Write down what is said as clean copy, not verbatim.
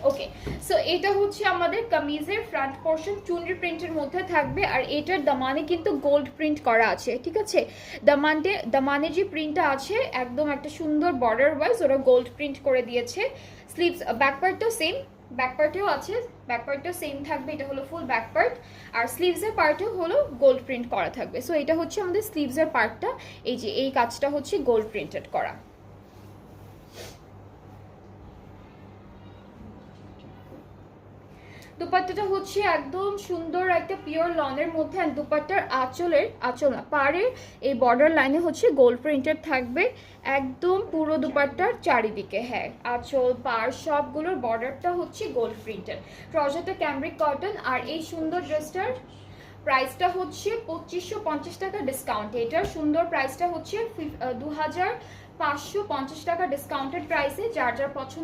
ওকে, so এটা হচ্ছে আমাদের কামিজের ফ্রন্ট পোর্শন, চুনরি প্রিন্টের মধ্যে থাকবে। আর এটার দামানে কিন্তু গোল্ড প্রিন্ট করা আছে, ঠিক আছে। দামানে যে প্রিন্টটা আছে একদম একটা সুন্দর বর্ডার ওয়াইজ ওরা গোল্ড প্রিন্ট করে দিয়েছে। স্লিভস ব্যাক পার্টটাও সেম, ব্যাক পার্টেও আছে, ব্যাক পার্টটাও সেম থাকবে। এটা হলো ফুল ব্যাক পার্ট, আর স্লিভসের পার্টেও হলো গোল্ড প্রিন্ট করা থাকবে। সো এটা হচ্ছে আমাদের স্লিভসের পার্টটা, এই যে এই কাজটা হচ্ছে গোল্ড প্রিন্টেড করা। দুপাট্টাটা হচ্ছে একদম সুন্দর একটা পিওর লনের মধ্যে, অ্যান্ড দুপাট্টার আঁচল না, পাড়ের এই বর্ডার লাইনে হচ্ছে গোল্ড প্রিন্টেড থাকবে একদম পুরো দুপাট্টার চারিদিকে। হ্যাঁ, আঁচল পাড় সবগুলোর বর্ডারটা হচ্ছে গোল্ড প্রিন্টেড। ট্রাউজারটা ক্যামব্রিক কটন। আর এই সুন্দর ড্রেসটার প্রাইসটা হচ্ছে 2550 টাকা ডিসকাউন্ট। এটার সুন্দর প্রাইসটা হচ্ছে 2550 টাকা ডিসকাউন্টেড প্রাইসে। যার যার পছন্দ